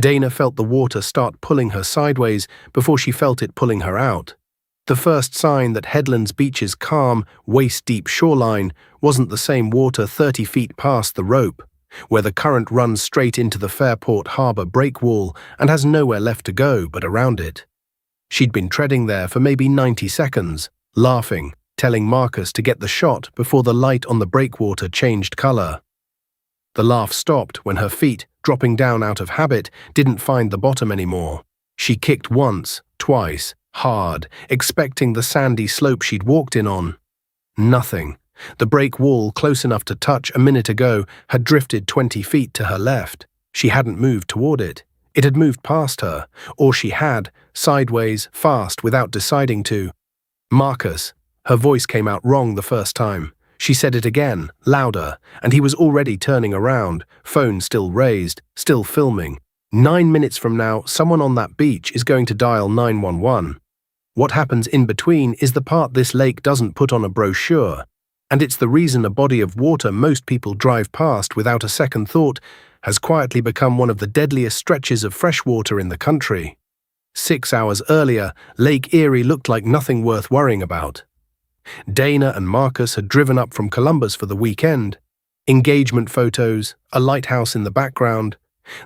Dana felt the water start pulling her sideways before she felt it pulling her out. The first sign that Headland's Beach's calm, waist-deep shoreline wasn't the same water 30 feet past the rope, where the current runs straight into the Fairport Harbor breakwall and has nowhere left to go but around it. She'd been treading there for maybe 90 seconds, laughing, telling Marcus to get the shot before the light on the breakwater changed color. The laugh stopped when her feet, dropping down out of habit, didn't find the bottom anymore. She kicked once, twice, hard, expecting the sandy slope she'd walked in on. Nothing. The break wall, close enough to touch a minute ago, had drifted 20 feet to her left. She hadn't moved toward it. It had moved past her, or she had, sideways, fast, without deciding to. Marcus. Her voice came out wrong the first time. She said it again, louder, and he was already turning around, phone still raised, still filming. 9 minutes from now, someone on that beach is going to dial 911. What happens in between is the part this lake doesn't put on a brochure, and it's the reason a body of water most people drive past without a second thought has quietly become one of the deadliest stretches of freshwater in the country. 6 hours earlier, Lake Erie looked like nothing worth worrying about. Dana and Marcus had driven up from Columbus for the weekend. Engagement photos, a lighthouse in the background,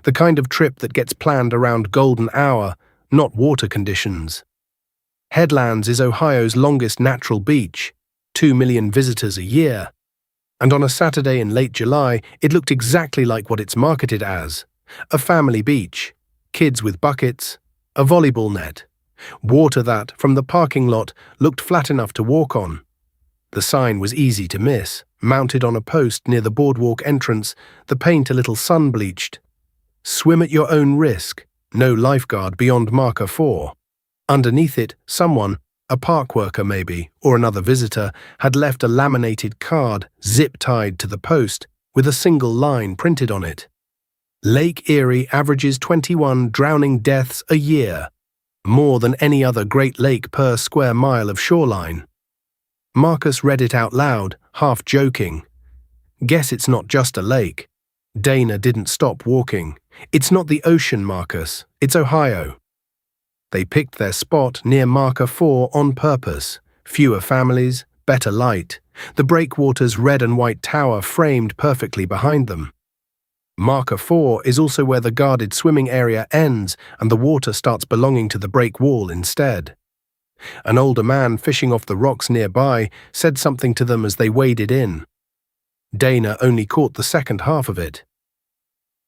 the kind of trip that gets planned around golden hour, not water conditions. Headlands is Ohio's longest natural beach, 2 million visitors a year. And on a Saturday in late July, it looked exactly like what it's marketed as. A family beach, kids with buckets, a volleyball net, water that, from the parking lot, looked flat enough to walk on. The sign was easy to miss, mounted on a post near the boardwalk entrance, the paint a little sun-bleached. Swim at your own risk, no lifeguard beyond marker 4. Underneath it, someone, a park worker maybe, or another visitor, had left a laminated card zip-tied to the post with a single line printed on it. Lake Erie averages 21 drowning deaths a year, more than any other Great Lake per square mile of shoreline. Marcus read it out loud, half joking. Guess it's not just a lake. Dana didn't stop walking. It's not the ocean, Marcus. It's Ohio. They picked their spot near marker 4 on purpose. Fewer families, better light. The breakwater's red and white tower framed perfectly behind them. Marker 4 is also where the guarded swimming area ends and the water starts belonging to the break wall instead. An older man fishing off the rocks nearby said something to them as they waded in. Dana only caught the second half of it.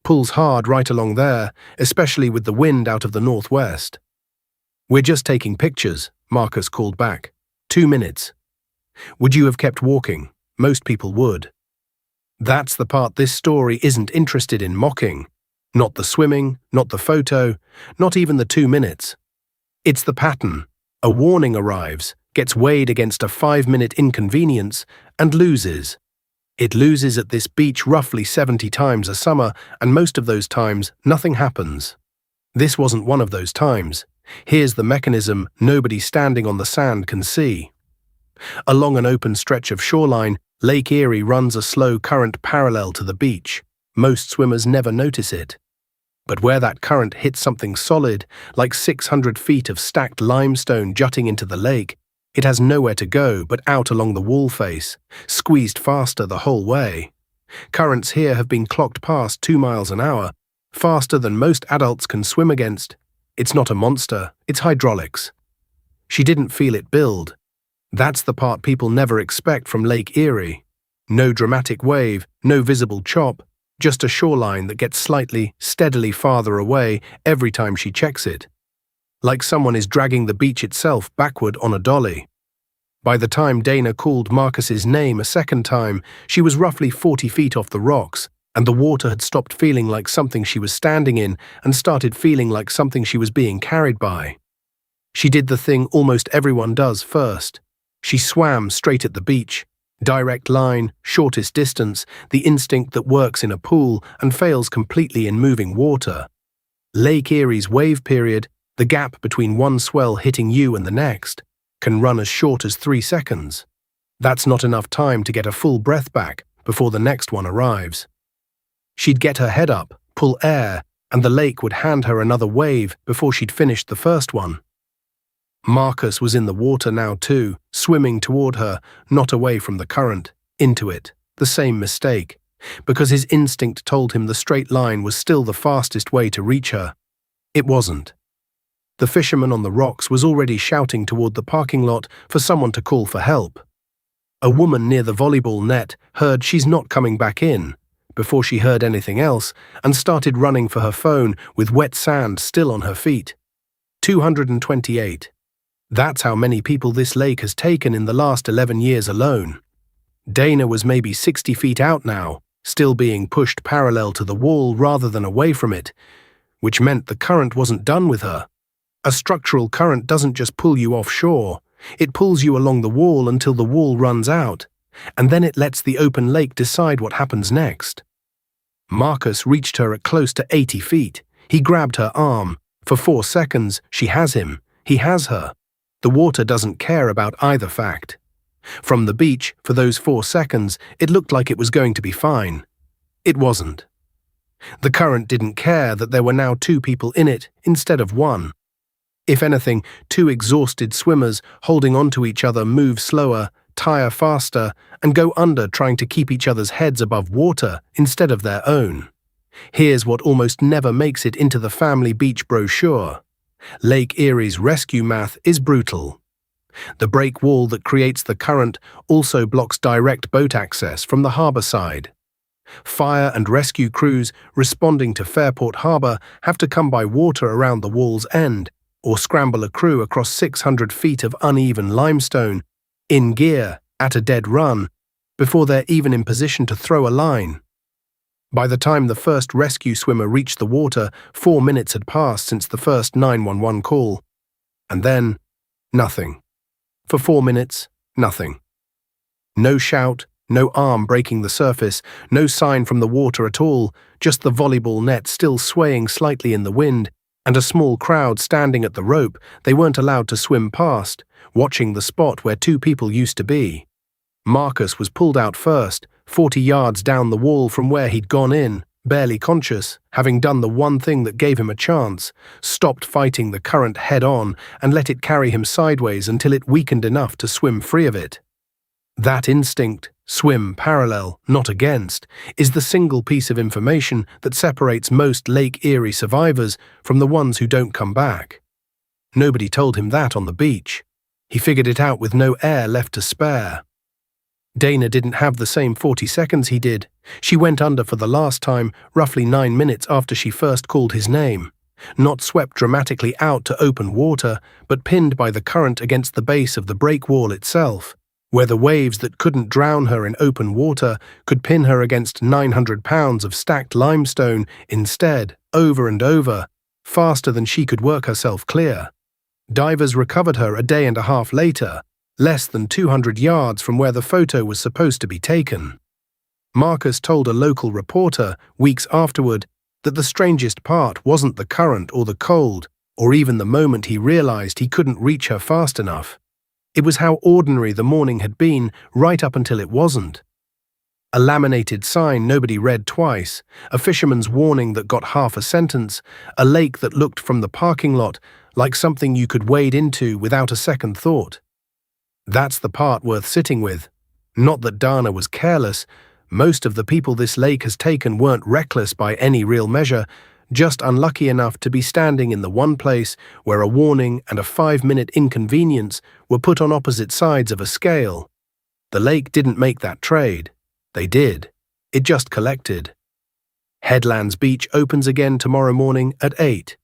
Pulls hard right along there, especially with the wind out of the northwest. We're just taking pictures, Marcus called back. 2 minutes. Would you have kept walking? Most people would. That's the part this story isn't interested in mocking. Not the swimming, not the photo, not even the 2 minutes. It's the pattern. A warning arrives, gets weighed against a 5-minute inconvenience, and loses. It loses at this beach roughly 70 times a summer, and most of those times, nothing happens. This wasn't one of those times. Here's the mechanism nobody standing on the sand can see. Along an open stretch of shoreline, Lake Erie runs a slow current parallel to the beach. Most swimmers never notice it. But where that current hits something solid, like 600 feet of stacked limestone jutting into the lake, it has nowhere to go but out along the wall face, squeezed faster the whole way. Currents here have been clocked past 2 miles an hour, faster than most adults can swim against. It's not a monster, it's hydraulics. She didn't feel it build. That's the part people never expect from Lake Erie. No dramatic wave, no visible chop, just a shoreline that gets slightly, steadily farther away every time she checks it. Like someone is dragging the beach itself backward on a dolly. By the time Dana called Marcus's name a second time, she was roughly 40 feet off the rocks, and the water had stopped feeling like something she was standing in and started feeling like something she was being carried by. She did the thing almost everyone does first. She swam straight at the beach. Direct line, shortest distance, the instinct that works in a pool and fails completely in moving water. Lake Erie's wave period, the gap between one swell hitting you and the next, can run as short as 3 seconds. That's not enough time to get a full breath back before the next one arrives. She'd get her head up, pull air, and the lake would hand her another wave before she'd finished the first one. Marcus was in the water now too, swimming toward her, not away from the current, into it, the same mistake, because his instinct told him the straight line was still the fastest way to reach her. It wasn't. The fisherman on the rocks was already shouting toward the parking lot for someone to call for help. A woman near the volleyball net heard she's not coming back in, before she heard anything else, and started running for her phone with wet sand still on her feet. 228. That's how many people this lake has taken in the last 11 years alone. Dana was maybe 60 feet out now, still being pushed parallel to the wall rather than away from it, which meant the current wasn't done with her. A structural current doesn't just pull you offshore, it pulls you along the wall until the wall runs out, and then it lets the open lake decide what happens next. Marcus reached her at close to 80 feet. He grabbed her arm. For 4 seconds, she has him. He has her. The water doesn't care about either fact. From the beach, for those 4 seconds, it looked like it was going to be fine. It wasn't. The current didn't care that there were now 2 people in it instead of 1. If anything, 2 exhausted swimmers holding onto each other move slower, tire faster, and go under trying to keep each other's heads above water instead of their own. Here's what almost never makes it into the family beach brochure. Lake Erie's rescue math is brutal. The break wall that creates the current also blocks direct boat access from the harbour side. Fire and rescue crews responding to Fairport Harbour have to come by water around the wall's end, or scramble a crew across 600 feet of uneven limestone, in gear, at a dead run, before they're even in position to throw a line. By the time the first rescue swimmer reached the water, 4 minutes had passed since the first 911 call. And then, nothing. For 4 minutes, nothing. No shout, no arm breaking the surface, no sign from the water at all, just the volleyball net still swaying slightly in the wind, and a small crowd standing at the rope they weren't allowed to swim past, watching the spot where 2 people used to be. Marcus was pulled out first, 40 yards down the wall from where he'd gone in, barely conscious, having done the one thing that gave him a chance, stopped fighting the current head-on and let it carry him sideways until it weakened enough to swim free of it. That instinct, swim parallel, not against, is the single piece of information that separates most Lake Erie survivors from the ones who don't come back. Nobody told him that on the beach. He figured it out with no air left to spare. Dana didn't have the same 40 seconds he did. She went under for the last time, roughly 9 minutes after she first called his name. Not swept dramatically out to open water, but pinned by the current against the base of the break wall itself, where the waves that couldn't drown her in open water could pin her against 900 pounds of stacked limestone instead, over and over, faster than she could work herself clear. Divers recovered her a day and a half later, less than 200 yards from where the photo was supposed to be taken. Marcus told a local reporter, weeks afterward, that the strangest part wasn't the current or the cold, or even the moment he realized he couldn't reach her fast enough. It was how ordinary the morning had been right up until it wasn't. A laminated sign nobody read twice, a fisherman's warning that got half a sentence, a lake that looked from the parking lot like something you could wade into without a second thought. That's the part worth sitting with. Not that Dana was careless. Most of the people this lake has taken weren't reckless by any real measure, just unlucky enough to be standing in the one place where a warning and a 5-minute inconvenience were put on opposite sides of a scale. The lake didn't make that trade. They did. It just collected. Headlands Beach opens again tomorrow morning at 8.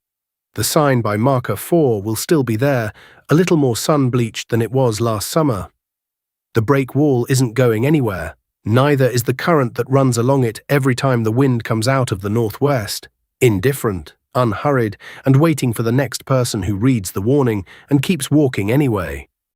The sign by marker 4 will still be there, a little more sun-bleached than it was last summer. The break wall isn't going anywhere. Neither is the current that runs along it every time the wind comes out of the northwest. Indifferent, unhurried, and waiting for the next person who reads the warning and keeps walking anyway.